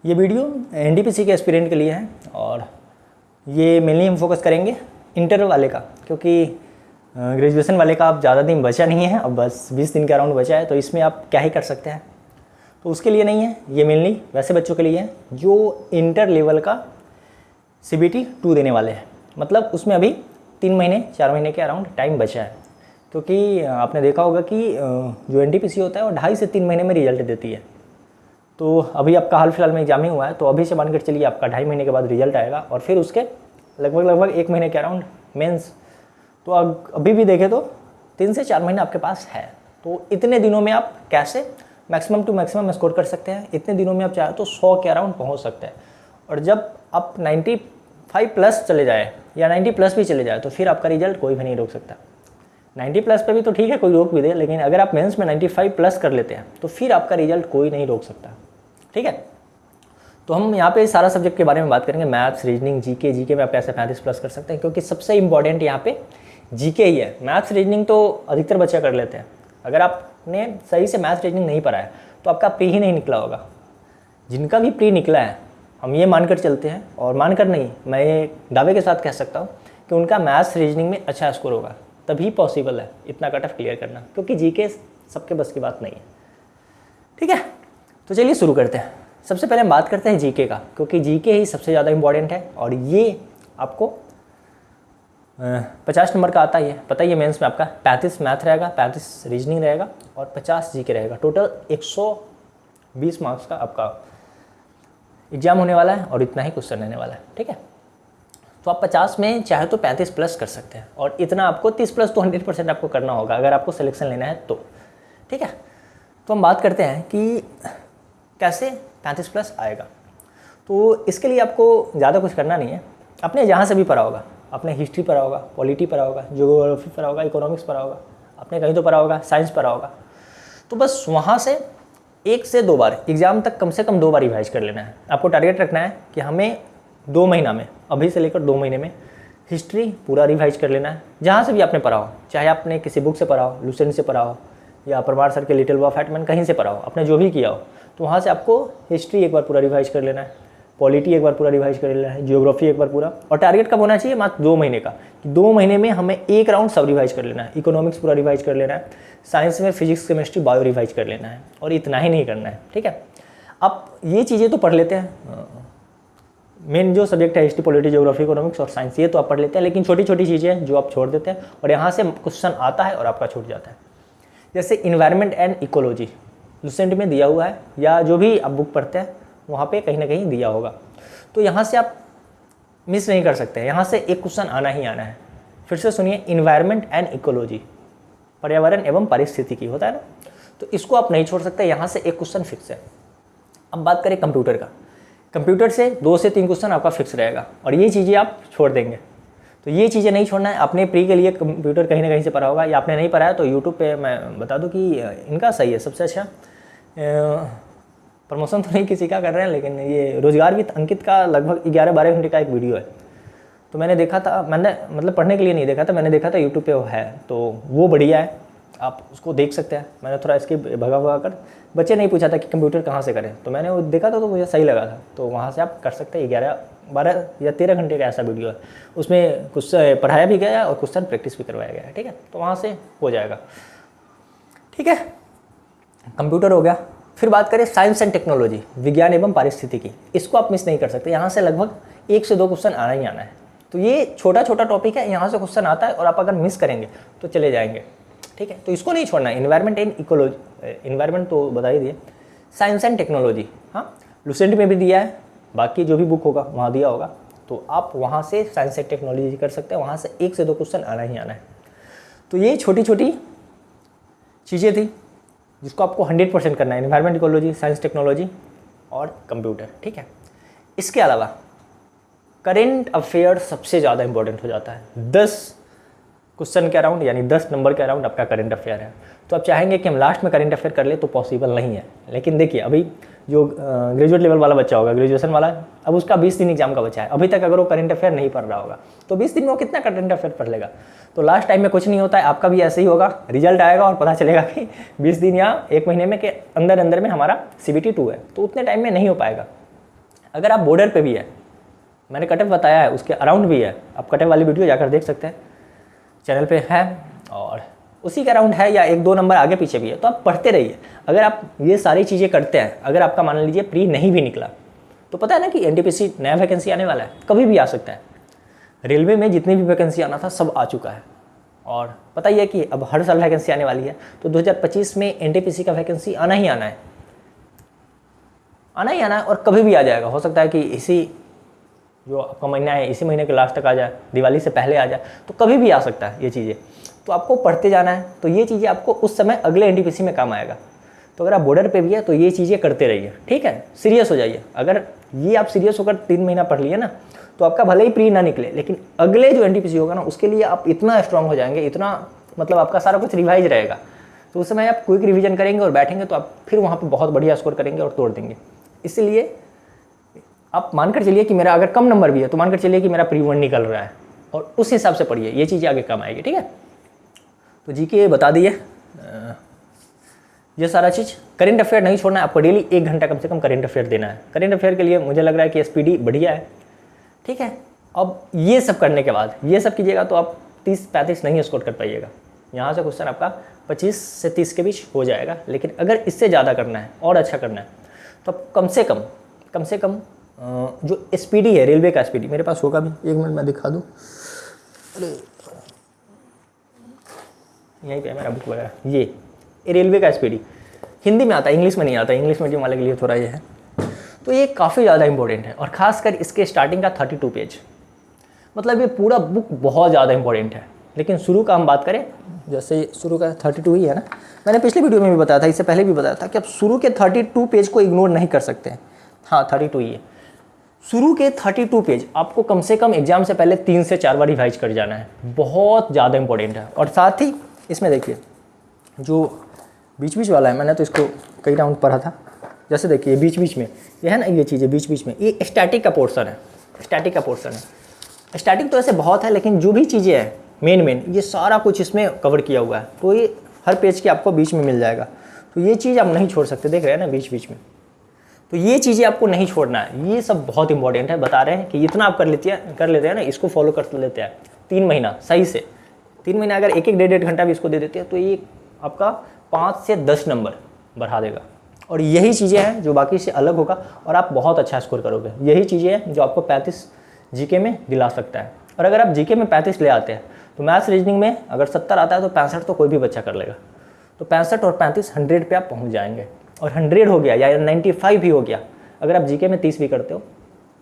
ये video NTPC के aspirant के लिए है और ये मेनली हम फोकस करेंगे इंटर वाले का, क्योंकि ग्रेजुएशन वाले का अब ज़्यादा दिन बचा नहीं है, अब बस 20 दिन के अराउंड बचा है, तो इसमें आप क्या ही कर सकते हैं। तो उसके लिए नहीं है, ये मेनली वैसे बच्चों के लिए है जो इंटर लेवल का CBT 2 देने वाले हैं। मतलब उसमें अभी 3 महीने 4 महीने के अराउंड टाइम बचा है, क्योंकि आपने देखा होगा कि जो एनटीपीसी होता है वो 2.5 से 3 महीने में रिजल्ट देती है। तो अभी आपका हाल फिलहाल में एग्जाम ही हुआ है, तो अभी से मानकर चलिए आपका 2.5 महीने के बाद रिजल्ट आएगा और फिर उसके लगभग 1 महीने के अराउंड मेंस। तो अभी भी देखें तो 3 से 4 महीने आपके पास है। तो इतने दिनों में आप कैसे मैक्सिमम टू मैक्सिमम स्कोर कर सकते हैं। इतने दिनों में आप चाहे तो 100 के अराउंड पहुंच सकते हैं। और जब आप 95 प्लस चले जाए या 90 प्लस भी चले जाए तो फिर आपका रिजल्ट कोई भी नहीं रोक सकता। 90 प्लस पे भी तो ठीक है, कोई रोक भी दे, लेकिन अगर आप मेंस में 95 प्लस कर लेते हैं तो फिर आपका रिजल्ट कोई नहीं रोक सकता। ठीक है, तो हम यहाँ पे सारा सब्जेक्ट के बारे में बात करेंगे, मैथ्स, रीजनिंग, जीके में आप कैसे 35 प्लस कर सकते हैं, क्योंकि सबसे इंपॉर्टेंट यहाँ पे जीके ही है। मैथ्स रीजनिंग तो अधिकतर बच्चे कर लेते हैं। अगर आपने सही से मैथ्स रीजनिंग नहीं पढ़ा है तो आपका प्री ही नहीं निकला होगा। जिनका भी प्री निकला है, हम ये मानकर चलते हैं, और मानकर नहीं, मैं ये दावे के साथ कह सकता हूँ कि उनका मैथ्स रीजनिंग में अच्छा स्कोर होगा। तभी पॉसिबल है इतना कट ऑफ क्लियर करना, क्योंकि जीके सबके बस की बात नहीं है। ठीक है, तो चलिए शुरू करते हैं। सबसे पहले हम बात करते हैं जीके का, क्योंकि जीके ही सबसे ज़्यादा इंपॉर्टेंट है और ये आपको 50 नंबर का आता ही है। पता ही है, मेंस में आपका 35 मैथ रहेगा, 35 रीजनिंग रहेगा और 50 जीके रहेगा। टोटल 120 मार्क्स का आपका एग्जाम होने वाला है और इतना ही क्वेश्चन रहने वाला है। ठीक है, तो आप 50 में चाहे तो 35 प्लस कर सकते हैं, और इतना आपको 30 प्लस तो 100% आपको करना होगा अगर आपको सिलेक्शन लेना है तो। ठीक है, तो हम बात करते हैं कि कैसे 35 प्लस आएगा। तो इसके लिए आपको ज़्यादा कुछ करना नहीं है। आपने जहाँ से भी पढ़ा होगा, आपने हिस्ट्री पढ़ा होगा, पॉलिटी पढ़ा होगा, ज्योग्राफी पढ़ा होगा, इकोनॉमिक्स पढ़ा होगा, आपने कहीं तो पढ़ा होगा, साइंस पढ़ा होगा, तो बस वहाँ से 1 से 2 बार एग्ज़ाम तक कम से कम 2 बार रिवाइज कर लेना है। आपको टारगेट रखना है कि हमें 2 महीना में, अभी से लेकर 2 महीने में हिस्ट्री पूरा रिवाइज कर लेना है। जहाँ से भी आपने पढ़ा हो, चाहे आपने किसी बुक से पढ़ा हो, लुसेंट से पढ़ा हो, या परमार सर के लिटिल बुक ऑफ फैटमैन कहीं से पढ़ा हो, आपने जो भी किया हो, तो वहाँ से आपको हिस्ट्री एक बार पूरा रिवाइज कर लेना है, पॉलिटी एक बार पूरा रिवाइज कर लेना है, जियोग्राफी एक बार पूरा। और टारगेट कब होना चाहिए? मात्र 2 महीने का, कि 2 महीने में हमें एक राउंड सब रिवाइज कर लेना है। इकोनॉमिक्स पूरा रिवाइज कर लेना है, साइंस में फिजिक्स, केमिस्ट्री, बायो रिवाइज कर लेना है, और इतना ही नहीं करना है। ठीक है, आप ये चीज़ें तो पढ़ लेते हैं, मेन जो सब्जेक्ट है हिस्ट्री, पॉलिटी, ज्योग्राफी, इकोनॉमिक्स और साइंस, ये तो आप पढ़ लेते हैं, लेकिन छोटी छोटी चीज़ें जो आप छोड़ देते हैं और यहाँ से क्वेश्चन आता है और आपका छूट जाता है। जैसे इन्वायरमेंट एंड इकोलॉजी लुसेंट में दिया हुआ है, या जो भी आप बुक पढ़ते हैं वहाँ पे कहीं ना कहीं दिया होगा, तो यहाँ से आप मिस नहीं कर सकते। यहाँ से एक क्वेश्चन आना ही आना है। फिर से सुनिए, इन्वायरमेंट एंड इकोलॉजी, पर्यावरण एवं पारिस्थितिकी होता है ना, तो इसको आप नहीं छोड़ सकते। यहाँ से एक क्वेश्चन फिक्स है। अब बात करें कंप्यूटर का, कंप्यूटर से 2 से 3 क्वेश्चन आपका फिक्स रहेगा, और ये चीज़ें आप छोड़ देंगे। तो ये चीज़ें नहीं छोड़ना है। आपने प्री के लिए कंप्यूटर कहीं ना कहीं से पढ़ा होगा, या आपने नहीं पढ़ा है तो यूट्यूब पे मैं बता दूं कि इनका सही है, सबसे अच्छा। प्रमोशन तो नहीं किसी का कर रहे हैं, लेकिन ये रोजगार विद अंकित का लगभग 11-12 घंटे का एक वीडियो है। तो मैंने देखा था, मैंने मतलब पढ़ने के लिए नहीं देखा था, मैंने देखा था यूट्यूब पे वो है, तो वो बढ़िया है, आप उसको देख सकते हैं। मैंने थोड़ा इसकी भगा कर, बच्चे नहीं पूछा था कि कंप्यूटर कहाँ से करें, तो मैंने वो देखा था तो मुझे सही लगा था, तो वहाँ से आप कर सकते हैं। 11-12 या 13 घंटे का ऐसा वीडियो है, उसमें कुछ पढ़ाया भी गया और क्वेश्चन प्रैक्टिस भी करवाया गया है। ठीक है, तो वहाँ से हो जाएगा। ठीक है, कंप्यूटर हो गया। फिर बात करें साइंस एंड टेक्नोलॉजी, विज्ञान एवं पारिस्थितिकी, इसको आप मिस नहीं कर सकते। यहाँ से लगभग 1 से 2 क्वेश्चन आना ही आना है। तो ये छोटा छोटा टॉपिक है, यहाँ से क्वेश्चन आता है और आप अगर मिस करेंगे तो चले जाएंगे। ठीक है, तो इसको नहीं छोड़ना है। इन्वायरमेंट एंड इकोलॉजी, इन्वायरमेंट तो बता ही दिए। साइंस एंड टेक्नोलॉजी, हाँ लुसेंट में भी दिया है, बाकी जो भी बुक होगा वहाँ दिया होगा, तो आप वहाँ से साइंस एंड टेक्नोलॉजी कर सकते हैं। वहाँ से 1 से 2 क्वेश्चन आना ही आना है। तो ये छोटी छोटी चीज़ें थी जिसको आपको 100% करना है, इन्वायरमेंट, इकोलॉजी, साइंस, टेक्नोलॉजी और कंप्यूटर। ठीक है, इसके अलावा करेंट अफेयर सबसे ज़्यादा इंपॉर्टेंट हो जाता है। 10 क्वेश्चन के अराउंड, यानी 10 नंबर के अराउंड आपका करंट अफेयर है। तो आप चाहेंगे कि हम लास्ट में करंट अफेयर कर ले, तो पॉसिबल नहीं है। लेकिन देखिए, अभी जो ग्रेजुएट लेवल वाला बच्चा होगा, ग्रेजुएशन वाला, अब उसका 20 दिन एग्जाम का बचा है। अभी तक अगर वो करंट अफेयर नहीं पढ़ रहा होगा तो 20 दिन में वो कितना करंट अफेयर पढ़ लेगा? तो लास्ट टाइम में कुछ नहीं होता है। आपका भी ऐसे ही होगा, रिजल्ट आएगा और पता चलेगा कि 20 दिन या 1 महीने में के अंदर अंदर में हमारा CBT 2 है, तो उतने टाइम में नहीं हो पाएगा। अगर आप बॉर्डर पे भी है, मैंने कटअप बताया है, उसके अराउंड भी है, आप कटअप वाली वीडियो जाकर देख सकते हैं, चैनल पे है, और उसी के अराउंड है या 1-2 नंबर आगे पीछे भी है, तो आप पढ़ते रहिए। अगर आप ये सारी चीज़ें करते हैं, अगर आपका मान लीजिए प्री नहीं भी निकला, तो पता है ना कि एनटीपीसी नया वैकेंसी आने वाला है, कभी भी आ सकता है। रेलवे में जितनी भी वैकेंसी आना था सब आ चुका है, और पता ही है कि अब हर साल वैकेंसी आने वाली है, तो 2025 में एनटीपीसी का वैकेंसी आना ही आना है, आना ही आना है, और कभी भी आ जाएगा। हो सकता है कि इसी जो आपका महीना है इसी महीने के लास्ट तक आ जाए, दिवाली से पहले आ जाए, तो कभी भी आ सकता है ये चीज़ें। तो आपको पढ़ते जाना है, तो ये चीज़ें आपको उस समय अगले एनटीपीसी में काम आएगा। तो अगर आप बॉर्डर पे भी है तो ये चीज़ें करते रहिए, ठीक है, सीरियस हो जाइए। अगर ये आप सीरियस होकर 3 महीना पढ़ लिए ना, तो आपका भले ही प्री ना निकले, लेकिन अगले जो एनटीपीसी होगा ना, उसके लिए आप इतना स्ट्रांग हो जाएंगे, इतना मतलब आपका सारा कुछ रिवाइज रहेगा। तो उस समय आप क्विक रिवीजन करेंगे और बैठेंगे, तो आप फिर वहाँ पर बहुत बढ़िया स्कोर करेंगे और तोड़ देंगे। इसलिए आप मानकर चलिए कि मेरा अगर कम नंबर भी है, तो मानकर चलिए कि मेरा प्री 1 निकल रहा है, और उस हिसाब से पढ़िए, ये चीज़ें आगे काम आएगी, ठीक है। तो जीके बता दिए, ये सारा चीज़। करेंट अफेयर नहीं छोड़ना है आपको, डेली 1 घंटा कम से कम करेंट अफेयर देना है। करेंट अफेयर के लिए मुझे लग रहा है कि एसपीडी बढ़िया है, ठीक है। अब ये सब करने के बाद, ये सब कीजिएगा तो आप 30-35 नहीं स्कोर कर पाइएगा। यहाँ से क्वेश्चन आपका 25 से 30 के बीच हो जाएगा, लेकिन अगर इससे ज़्यादा करना है और अच्छा करना है, तो आप कम से कम जो एसपीडी है, रेलवे का एसपीडी मेरे पास होगा भी, 1 मिनट में दिखा दूँ। अरे यहीं पे है मेरा बुक वगैरह, ये रेलवे का एसपीडी हिंदी में आता है, इंग्लिश में नहीं आता, इंग्लिश मीडियम वाले के लिए थोड़ा ये है। तो ये काफ़ी ज़्यादा इंपॉर्टेंट है, और ख़ासकर इसके स्टार्टिंग का 32 पेज, मतलब ये पूरा बुक बहुत ज़्यादा इंपॉर्टेंट है। लेकिन शुरू का हम बात करें, जैसे शुरू का 32 ही है ना, मैंने पिछले वीडियो में भी बताया था, इससे पहले भी बताया था कि आप शुरू के 32 पेज को इग्नोर नहीं कर सकते हैं। हाँ 32 ही है, शुरू के 32 पेज आपको कम से कम एग्जाम से पहले 3 से 4 बार रिवाइज कर जाना है, बहुत ज़्यादा इंपॉर्टेंट है। और साथ ही इसमें देखिए जो बीच वाला है, मैंने तो इसको कई राउंड पढ़ा था, जैसे देखिए बीच में ये है ना, ये चीज़ें बीच में, ये स्टैटिक का पोर्शन है, स्टैटिक का पोर्शन है। स्टैटिक तो ऐसे बहुत है, लेकिन जो भी चीज़ें हैं मेन ये सारा कुछ इसमें कवर किया हुआ है, तो ये हर पेज के आपको बीच में मिल जाएगा। तो ये चीज़ आप नहीं छोड़ सकते, देख रहे हैं ना बीच में, तो ये चीज़ें आपको नहीं छोड़ना है, ये सब बहुत इंपॉर्टेंट है। बता रहे हैं कि इतना आप कर लेते हैं ना, इसको फॉलो कर लेते हैं 3 महीना सही से, 3 महीना अगर 1-1 डेढ़ घंटा भी इसको दे देते हैं, तो ये आपका 5 से 10 नंबर बढ़ा देगा। और यही चीज़ें हैं जो बाकी से अलग होगा, और आप बहुत अच्छा स्कोर करोगे। यही चीज़ें हैं जो आपको 35 जीके में दिला सकता है। और अगर आप जीके में 35 ले आते हैं, तो मैथ्स रीजनिंग में अगर 70 आता है, तो 65 तो कोई भी बच्चा कर लेगा। तो 65 और 35 100 पे आप पहुँच जाएंगे। और 100 हो गया या 95 भी हो गया, अगर आप जीके में 30 भी करते हो,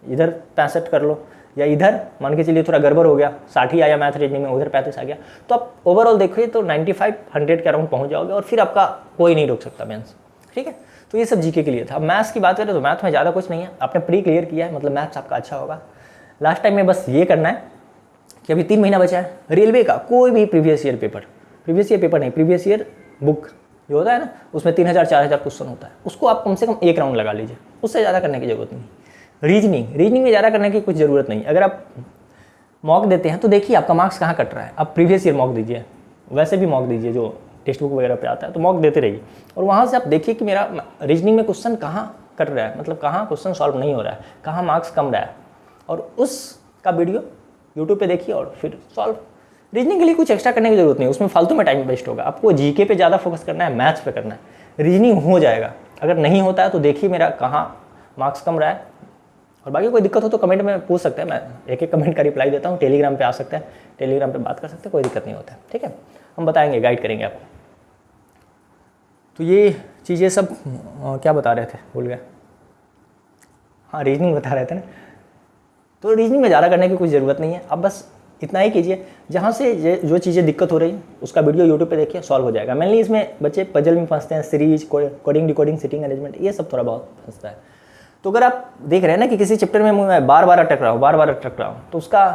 इधर 65 कर लो, या इधर मान के चलिए थोड़ा गड़बड़ हो गया, 60 ही आया मैथ रीजनिंग में, उधर 35 आ गया, तो आप ओवरऑल देखिए तो 95-100 के अराउंड पहुंच जाओगे, और फिर आपका कोई नहीं रोक सकता मेंस, ठीक है। तो ये सब जीके के लिए था। अब मैथ्स की बात करें तो मैथ में ज़्यादा कुछ नहीं है, आपने प्री क्लियर किया है, मतलब मैथ्स आपका अच्छा होगा। लास्ट टाइम में बस ये करना है कि अभी 3 महीना बचा है, रेलवे का कोई भी प्रीवियस ईयर पेपर नहीं, प्रीवियस ईयर बुक जो होता है ना, उसमें 3000-4000 क्वेश्चन होता है, उसको आप कम से कम 1 राउंड लगा लीजिए, उससे ज़्यादा करने की ज़रूरत नहीं। रीजनिंग में ज़्यादा करने की कुछ ज़रूरत नहीं। अगर आप मॉक देते हैं तो देखिए आपका मार्क्स कहाँ कट रहा है, आप प्रीवियस ईयर मॉक दीजिए, वैसे भी मॉक दीजिए जो टेक्स्ट बुक वगैरह पे आता है, तो मॉक देते रहिए, और वहाँ से आप देखिए कि मेरा रीजनिंग में क्वेश्चन कहाँ कट रहा है, मतलब कहाँ क्वेश्चन सॉल्व नहीं हो रहा है, कहाँ मार्क्स कम रहा है, और उसका वीडियो यूट्यूब पे देखिए और फिर सॉल्व। रीजनिंग के लिए कुछ एक्स्ट्रा करने की जरूरत नहीं, उसमें फालतू में टाइम वेस्ट होगा। आपको जीके पे ज़्यादा फोकस करना है, मैथ्स पे करना है, रीजनिंग हो जाएगा। अगर नहीं होता है तो देखिए मेरा कहाँ मार्क्स कम रहा है, और बाकी कोई दिक्कत हो तो कमेंट में पूछ सकते हैं, मैं एक कमेंट का रिप्लाई देता हूँ। टेलीग्राम पे आ सकते हैं, टेलीग्राम पे बात कर सकते हैं, कोई दिक्कत नहीं होता है, ठीक है। हम बताएंगे, गाइड करेंगे आपको। तो ये चीज़ें सब क्या बता रहे थे, भूल गया। हाँ रीजनिंग बता रहे थे ना, तो रीजनिंग में ज़्यादा करने की कुछ ज़रूरत नहीं है, आप बस इतना ही कीजिए, जहाँ से जो चीज़ें दिक्कत हो रही है उसका वीडियो यूट्यूब पे देखिए, सॉल्व हो जाएगा। मेनली इसमें बच्चे पजल में फंसते हैं, series, coding, decoding, sitting arrangement, ये सब थोड़ा बहुत फंसता है। तो अगर आप देख रहे हैं ना कि किसी चैप्टर में मैं बार बार अटक रहा हूँ, तो उसका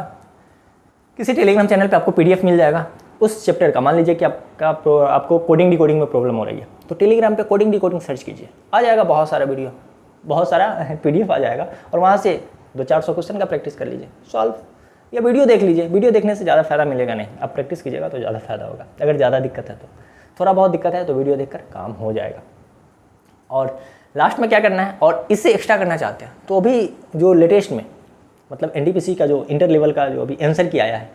किसी टेलीग्राम चैनल पे आपको PDF मिल जाएगा उस चैप्टर का। मान लीजिए कि आपको कोडिंग डिकोडिंग में प्रॉब्लम हो रही है, तो टेलीग्राम पे कोडिंग डिकोडिंग सर्च कीजिए, आ जाएगा बहुत सारा वीडियो, बहुत सारा PDF आ जाएगा, और वहाँ से 200-400 क्वेश्चन का प्रैक्टिस कर लीजिए, सॉल्व। या वीडियो देख लीजिए, वीडियो देखने से ज़्यादा फायदा मिलेगा नहीं, आप प्रैक्टिस कीजिएगा तो ज़्यादा फायदा होगा। अगर ज़्यादा दिक्कत है तो, थोड़ा बहुत दिक्कत है तो वीडियो देखकर काम हो जाएगा। और लास्ट में क्या करना है और इससे एक्स्ट्रा करना चाहते हैं तो अभी जो लेटेस्ट में मतलब एनटीपीसी का जो इंटर लेवल का जो अभी आंसर की आया है,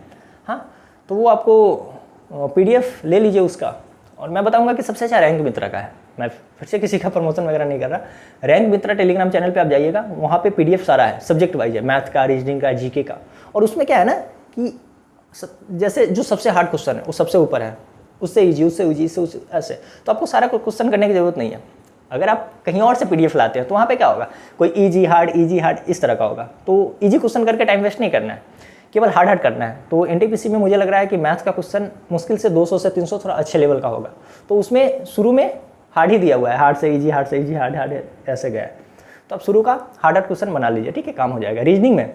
हाँ, तो वो आपको पीडीएफ ले लीजिए उसका। और मैं बताऊंगा कि सबसे अच्छा रैंक मित्रा का है। मैं फिर से किसी का प्रमोशन वगैरह नहीं कर रहा। रैंक मित्रा टेलीग्राम चैनल पे आप जाइएगा, वहाँ पे पीडीएफ सारा है, सब्जेक्ट वाइज है, मैथ का, रीजनिंग का, जीके का। और उसमें क्या है ना कि जैसे जो सबसे हार्ड क्वेश्चन है वो सबसे ऊपर है, उससे ईजी, उससे ईजी, उससे ऐसे। तो आपको सारा क्वेश्चन करने की जरूरत नहीं है। अगर आप कहीं और से पीडीएफ लाते हैं तो वहाँ पे क्या होगा, कोई ईजी हार्ड इस तरह का होगा। तो ईजी क्वेश्चन करके टाइम वेस्ट नहीं करना है, केवल हार्ड करना है। तो एनटीपीसी में मुझे लग रहा है कि मैथ्स का क्वेश्चन मुश्किल से 200 से 300 थोड़ा अच्छे लेवल का होगा। तो उसमें शुरू में हार्ड ही दिया हुआ है, हार्ड से ईजी, हार्ड से ईजी, हार्ड ऐसे गया है। तो आप शुरू का हार्ड क्वेश्चन बना लीजिए, ठीक है, काम हो जाएगा। रीजनिंग में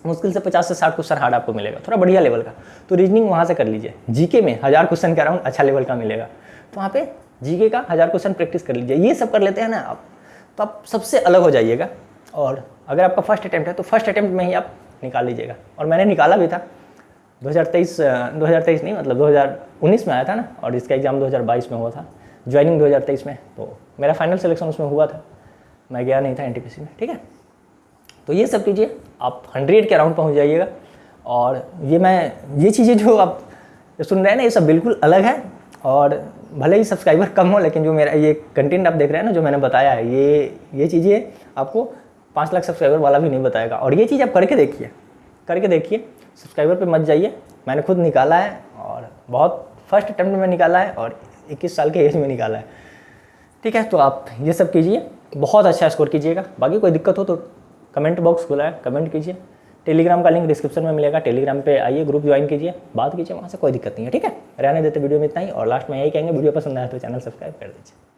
मुश्किल से 50 से 60 क्वेश्चन हार्ड आपको मिलेगा, थोड़ा बढ़िया लेवल का, तो रीजनिंग वहाँ से कर लीजिए। जीके में 1000 क्वेश्चन के अराउंड अच्छा लेवल का मिलेगा, तो वहाँ पे जीके का 1000 क्वेश्चन प्रैक्टिस कर लीजिए। ये सब कर लेते हैं ना आप, तो आप सबसे अलग हो जाइएगा। और अगर आपका फर्स्ट अटैम्प्ट है तो फर्स्ट अटैम्प्ट में ही आप निकाल लीजिएगा। और मैंने निकाला भी था 2023 नहीं, मतलब 2019 में आया था ना, और इसका एग्ज़ाम 2022 में हुआ था, ज्वाइनिंग 2023 में। तो मेरा फाइनल सिलेक्शन उसमें हुआ था, मैं गया नहीं था एनटीपीसी में, ठीक है। तो ये सब कीजिए, आप 100 के अराउंड पहुंच जाइएगा। और ये चीज़ें जो आप सुन रहे हैं ना, ये सब बिल्कुल अलग है। और भले ही सब्सक्राइबर कम हो, लेकिन जो मेरा ये कंटेंट आप देख रहे हैं ना, जो मैंने बताया है, ये चीज़ें आपको 5 लाख सब्सक्राइबर वाला भी नहीं बताएगा। और ये चीज़ आप करके देखिए, सब्सक्राइबर पे मत जाइए। मैंने खुद निकाला है और बहुत फर्स्ट अटैम्प्ट में निकाला है और 21 साल के एज में निकाला है, ठीक है। तो आप ये सब कीजिए, बहुत अच्छा स्कोर कीजिएगा। बाकी कोई दिक्कत हो तो कमेंट बॉक्स खुला है, कमेंट कीजिए। टेलीग्राम का लिंक डिस्क्रिप्शन में मिलेगा, टेलीग्राम पे आइए, ग्रुप ज्वाइन कीजिए, बात कीजिए, वहाँ से कोई दिक्कत नहीं है, ठीक है। रहने देते वीडियो में इतना ही। और लास्ट में यही कहेंगे, वीडियो पसंद आया तो चैनल सब्सक्राइब कर दीजिए।